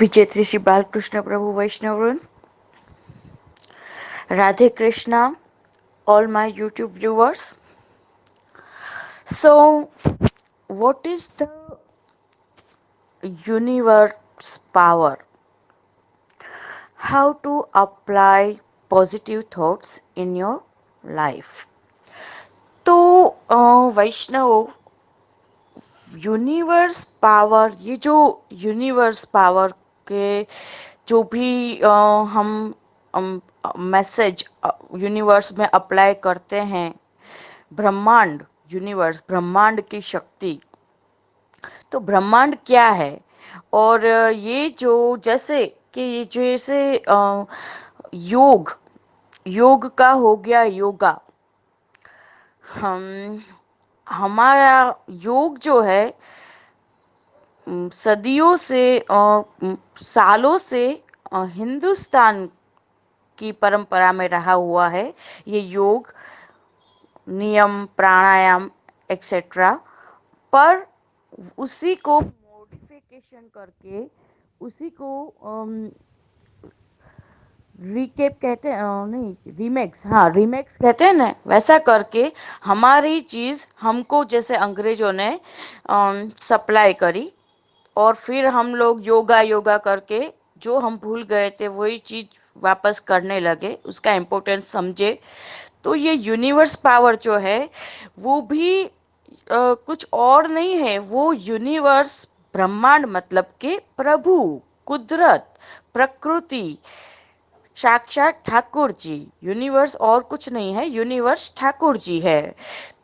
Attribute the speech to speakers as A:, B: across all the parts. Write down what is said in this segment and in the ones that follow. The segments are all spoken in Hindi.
A: विजेत्री Shri Balkrishna Prabhu Vaishnavan, Radhe Krishna, all my YouTube viewers. So, what is the universe power? How to apply positive thoughts in your life? तो वैष्णव यूनिवर्स पावर, ये जो यूनिवर्स पावर के जो भी हम मैसेज यूनिवर्स में अप्लाई करते हैं, ब्रह्मांड, यूनिवर्स, ब्रह्मांड की शक्ति, तो ब्रह्मांड क्या है? और ये जो जैसे कि ये जैसे योग, योग का हो गया योगा, हम हमारा योग जो है सदियों से सालों से हिंदुस्तान की परंपरा में रहा हुआ है। ये योग, नियम, प्राणायाम एक्सेट्रा, पर उसी को मॉडिफिकेशन करके, उसी को रिकेप कहते हैं, नहीं रीमेक्स, हाँ रीमेक्स कहते हैं ना, वैसा करके हमारी चीज़ हमको जैसे अंग्रेजों ने सप्लाई करी, और फिर हम लोग योगा योगा करके जो हम भूल गए थे वही चीज़ वापस करने लगे, उसका इम्पोर्टेंस समझे। तो ये यूनिवर्स पावर जो है वो भी कुछ और नहीं है, वो यूनिवर्स, ब्रह्मांड मतलब के प्रभु, कुदरत, प्रकृति, साक्षात ठाकुर जी। यूनिवर्स और कुछ नहीं है, यूनिवर्स ठाकुर जी है।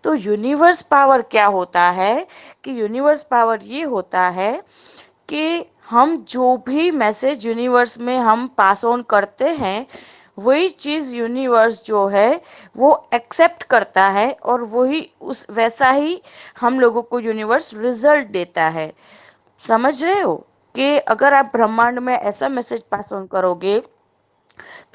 A: तो यूनिवर्स पावर क्या होता है कि यूनिवर्स पावर ये होता है कि हम जो भी मैसेज यूनिवर्स में हम पास ऑन करते हैं, वही चीज़ यूनिवर्स जो है वो एक्सेप्ट करता है, और वही उस वैसा ही हम लोगों को यूनिवर्स रिजल्ट देता है। समझ रहे हो कि अगर आप ब्रह्मांड में ऐसा मैसेज पास ऑन करोगे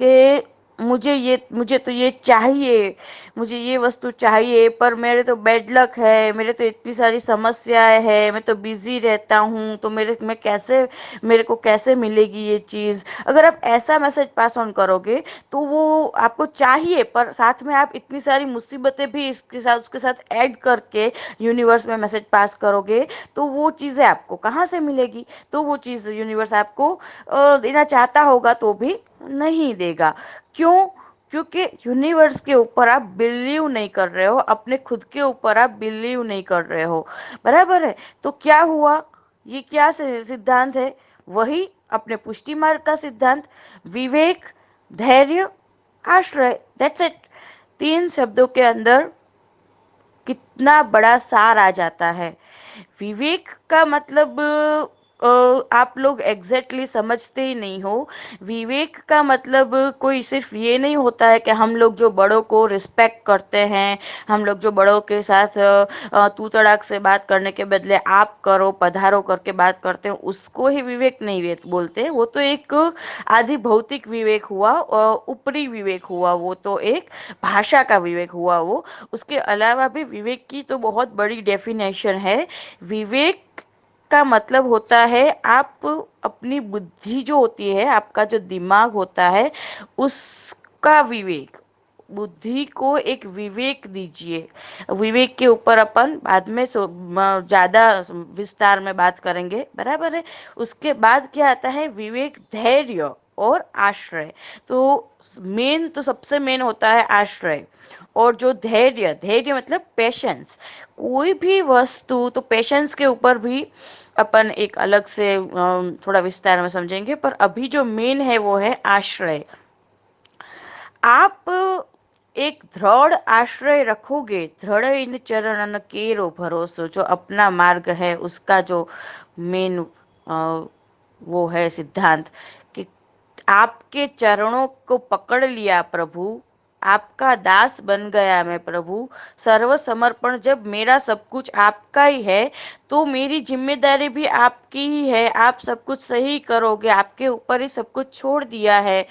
A: कि मुझे तो ये चाहिए, मुझे ये वस्तु चाहिए, पर मेरे तो बैड लक है, मेरे तो इतनी सारी समस्याएं हैं, मैं तो बिजी रहता हूँ, तो मेरे को कैसे मिलेगी ये चीज़? अगर आप ऐसा मैसेज पास ऑन करोगे तो वो आपको चाहिए, पर साथ में आप इतनी सारी मुसीबतें भी उसके साथ ऐड करके यूनिवर्स में मैसेज पास करोगे, तो वो चीज़ें आपको कहाँ से मिलेगी? तो वो चीज़ यूनिवर्स आपको देना चाहता होगा तो भी नहीं देगा। क्यों? क्योंकि यूनिवर्स के ऊपर आप बिलीव नहीं कर रहे हो, अपने खुद के ऊपर आप बिलीव नहीं कर रहे हो। बराबर है? तो क्या हुआ? ये क्या सिद्धांत है? वही अपने पुष्टि मार्ग का सिद्धांत, विवेक, धैर्य, आश्रय। That's it. 3 शब्दों के अंदर कितना बड़ा सार आ जाता है। विवेक का मतलब आप लोग एग्जैक्टली समझते ही नहीं हो। विवेक का मतलब कोई सिर्फ ये नहीं होता है कि हम लोग जो बड़ों को रिस्पेक्ट करते हैं, हम लोग जो बड़ों के साथ तू तड़ाक से बात करने के बदले आप करो पधारो करके बात करते हैं, उसको ही विवेक नहीं बोलते। वो तो एक आदि भौतिक विवेक हुआ, ऊपरी विवेक हुआ, वो तो एक भाषा का विवेक हुआ। वो उसके अलावा भी विवेक की तो बहुत बड़ी डेफिनेशन है। विवेक का मतलब होता है आप अपनी बुद्धि जो होती है, आपका जो दिमाग होता है, उसका विवेक, बुद्धि को एक विवेक दीजिए। विवेक के ऊपर अपन बाद में ज़्यादा विस्तार में बात करेंगे, बराबर है? उसके बाद क्या आता है? विवेक, धैर्य और आश्रय। तो मेन तो सबसे मेन होता है आश्रय, और जो धैर्य, धैर्य मतलब पेशेंस। कोई भी वस्तु, तो पेशेंस के ऊपर भी अपन एक अलग से थोड़ा विस्तार में समझेंगे, पर अभी जो मेन है वो है आश्रय। आप एक दृढ़ आश्रय रखोगे, दृढ़ इन चरणन केरो भरोसो, जो अपना मार्ग है उसका जो मेन वो है सिद्धांत, कि आपके चरणों को पकड़ लिया प्रभु, आपका दास बन गया मैं प्रभु, सर्व समर्पण। जब मेरा सब कुछ आपका ही है तो मेरी जिम्मेदारी भी आपकी ही है, आप सब कुछ सही करोगे, आपके ऊपर ही सब कुछ छोड़ दिया है।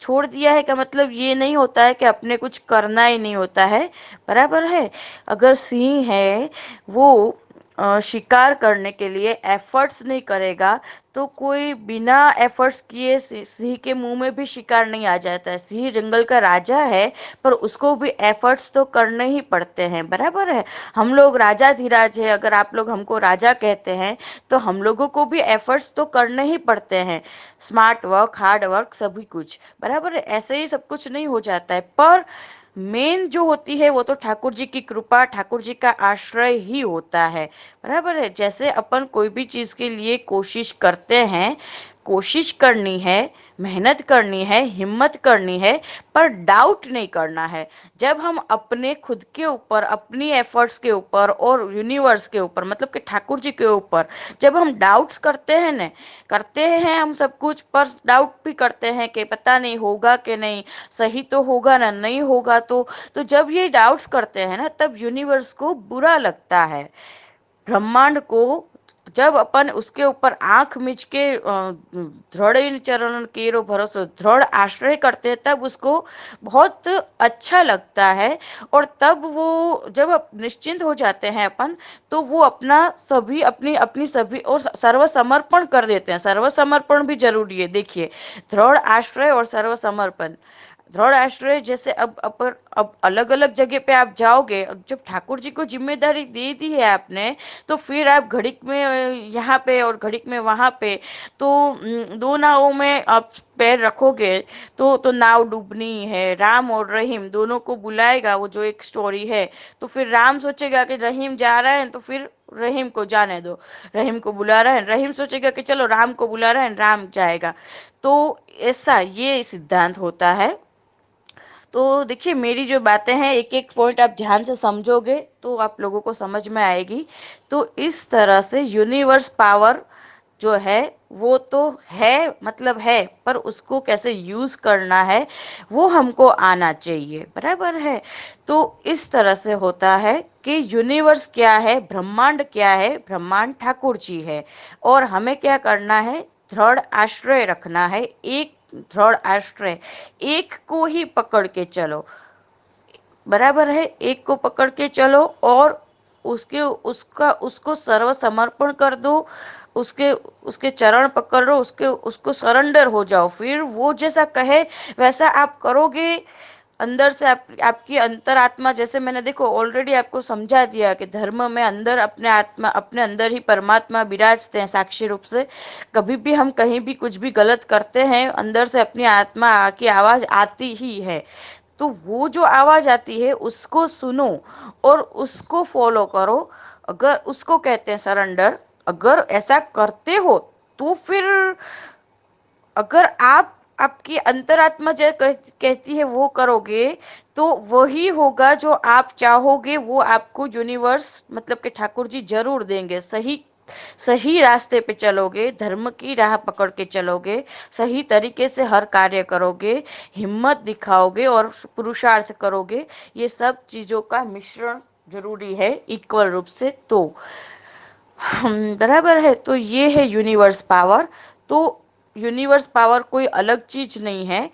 A: छोड़ दिया है का मतलब ये नहीं होता है कि अपने कुछ करना ही नहीं होता है, बराबर है? अगर सिंह है वो शिकार करने के लिए एफर्ट्स नहीं करेगा, तो कोई बिना एफर्ट्स किए सिंह के मुंह में भी शिकार नहीं आ जाता है। सिंह जंगल का राजा है, पर उसको भी एफर्ट्स तो करने ही पड़ते हैं, बराबर है। हम लोग राजा धीराज है, अगर आप लोग हमको राजा कहते हैं तो हम लोगों को भी एफर्ट्स तो करने ही पड़ते हैं। स्मार्ट वर्क, हार्ड वर्क, सभी कुछ बराबर है। ऐसे ही सब कुछ नहीं हो जाता है, पर मेन जो होती है वो तो ठाकुर जी की कृपा, ठाकुर जी का आश्रय ही होता है, बराबर है। जैसे अपन कोई भी चीज के लिए कोशिश करते हैं, कोशिश करनी है, मेहनत करनी है, हिम्मत करनी है, पर डाउट नहीं करना है। जब हम अपने खुद के ऊपर, अपनी एफर्ट्स के ऊपर और यूनिवर्स के ऊपर, मतलब कि ठाकुर जी के ऊपर जब हम डाउट्स करते हैं न, करते हैं हम सब कुछ, पर डाउट भी करते हैं कि पता नहीं होगा कि नहीं, सही तो होगा ना, नहीं होगा तो जब ये डाउट्स करते हैं ना, तब यूनिवर्स को बुरा लगता है, ब्रह्मांड को। जब अपन उसके ऊपर आंख मिच के दृढ़ चरण केरो भरोसे, दृढ़ आश्रय करते हैं, तब उसको बहुत अच्छा लगता है। और तब वो जब निश्चिंत हो जाते हैं अपन, तो वो अपना सभी, अपनी अपनी सभी और सर्वसमर्पण कर देते हैं। सर्वसमर्पण भी जरूरी है, देखिए, दृढ़ आश्रय और सर्वसमर्पण। दृढ़ आश्रय जैसे अब अलग अलग जगह पे आप जाओगे, जब ठाकुर जी को जिम्मेदारी दे दी है आपने, तो फिर आप घड़ीक में यहाँ पे और घड़ीक में वहां पे, तो दो नावों में आप पैर रखोगे तो नाव डूबनी है। राम और रहीम दोनों को बुलाएगा, वो जो एक स्टोरी है, तो फिर राम सोचेगा कि रहीम जा रहा है, तो फिर रहीम को जाने दो। रहीम को बुला रहा है, रहीम सोचेगा कि चलो राम को बुला रहा है, राम जाएगा। तो ऐसा ये सिद्धांत होता है। तो देखिए, मेरी जो बातें हैं, एक एक पॉइंट आप ध्यान से समझोगे तो आप लोगों को समझ में आएगी। तो इस तरह से यूनिवर्स पावर जो है वो तो है, मतलब है, पर उसको कैसे यूज करना है वो हमको आना चाहिए, बराबर है। तो इस तरह से होता है कि यूनिवर्स क्या है, ब्रह्मांड क्या है, ब्रह्मांड ठाकुर जी है। और हमें क्या करना है, दृढ़ आश्रय रखना है, एक दृढ़ आश्रय, एक को ही पकड़ के चलो, बराबर है। एक को पकड़ के चलो और उसके उसका उसको सर्व समर्पण कर दो, उसके उसके चरण पकड़ लो, उसके उसको सरेंडर हो जाओ। फिर वो जैसा कहे वैसा आप करोगे। अंदर से आपकी अंतरात्मा, जैसे मैंने देखो ऑलरेडी आपको समझा दिया कि धर्म में अंदर अपने आत्मा, अपने अंदर ही परमात्मा विराजते हैं साक्षी रूप से। कभी भी हम कहीं भी कुछ भी गलत करते हैं, अंदर से अपनी आत्मा की आवाज आती ही है। तो वो जो आवाज आती है उसको सुनो और उसको फॉलो करो। अगर उसको कहते हैं सरेंडर, अगर ऐसा करते हो तो फिर, अगर आप, आपकी अंतरात्मा जो कहती है वो करोगे, तो वही होगा जो आप चाहोगे, वो आपको यूनिवर्स, मतलब कि ठाकुर जी जरूर देंगे। सही सही रास्ते पे चलोगे, धर्म की राह पकड़ के चलोगे, सही तरीके से हर कार्य करोगे, हिम्मत दिखाओगे और पुरुषार्थ करोगे, ये सब चीजों का मिश्रण जरूरी है इक्वल रूप से। तो बराबर है। तो ये है यूनिवर्स पावर। तो यूनिवर्स पावर कोई अलग चीज नहीं है।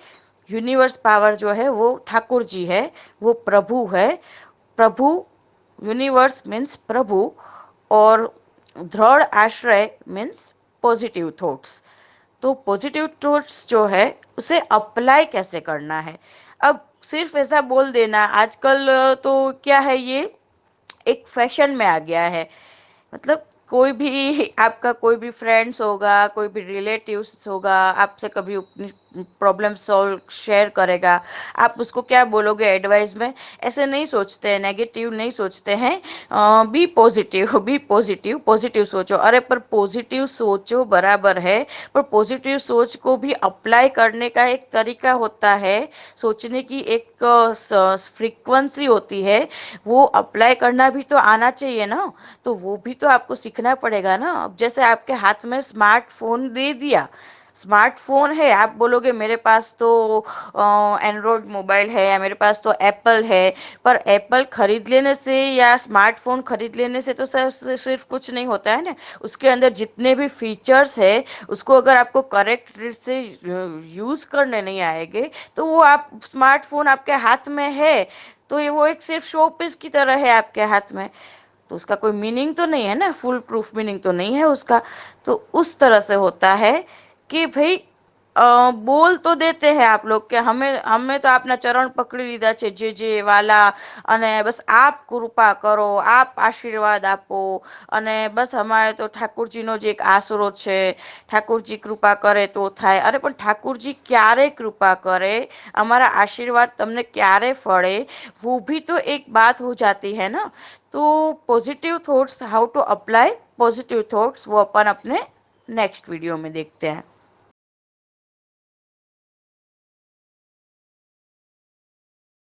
A: यूनिवर्स पावर जो है वो ठाकुर जी है, वो प्रभु है। प्रभु, यूनिवर्स मीन्स प्रभु, और दृढ़ आश्रय मीन्स पॉजिटिव थॉट्स। तो पॉजिटिव थॉट्स जो है उसे अप्लाई कैसे करना है। अब सिर्फ ऐसा बोल देना, आजकल तो क्या है, ये एक फैशन में आ गया है। मतलब कोई भी आपका कोई भी फ्रेंड्स होगा, कोई भी रिलेटिव्स होगा, आपसे कभी अपनी प्रॉब्लम सॉल्व शेयर करेगा, आप उसको क्या बोलोगे एडवाइस में? ऐसे नहीं सोचते हैं, नेगेटिव नहीं सोचते हैं। Be positive, be positive, positive सोचो। अरे पर पॉजिटिव सोचो बराबर है, पर पॉजिटिव सोच को भी अप्लाई करने का एक तरीका होता है, सोचने की एक फ्रीक्वेंसी होती है, वो अप्लाई करना भी तो आना चाहिए ना। तो वो भी तो आपको सीखना पड़ेगा ना। अब जैसे आपके हाथ में स्मार्टफोन दे दिया, स्मार्टफोन है, आप बोलोगे मेरे पास तो एंड्रॉयड मोबाइल है, या मेरे पास तो एप्पल है। पर एप्पल खरीद लेने से या स्मार्टफोन खरीद लेने से तो सिर्फ कुछ नहीं होता है ना। उसके अंदर जितने भी फीचर्स है, उसको अगर आपको करेक्ट से यूज करने नहीं आएंगे, तो वो आप, स्मार्टफोन आपके हाथ में है तो ये वो एक सिर्फ शो पीस की तरह है आपके हाथ में। तो उसका कोई मीनिंग तो नहीं है ना, फुल प्रूफ मीनिंग तो नहीं है उसका। तो उस तरह से होता है कि भाई બોલ તો દેતે હે આપ લોગ કે અમે તો આપના ચરણ પકડી લીધા છે જે વાલા, અને બસ આપ કૃપા કરો, આપ આશીર્વાદ આપો, અને બસ અમારે તો ઠાકુરજીનો જ એક આશરો છે, ઠાकुरजी કૃપા કરે તો થાય। અરે પણ ઠાकुरजी ક્યારે કૃપા કરે, हमारा आशीर्वाद तुमने क्यारे फड़े, वो भी तो एक बात हो जाती है ना। तो positive thoughts, how to apply positive thoughts, वो अपन अपने नेक्स्ट वीडियो में देखते हैं।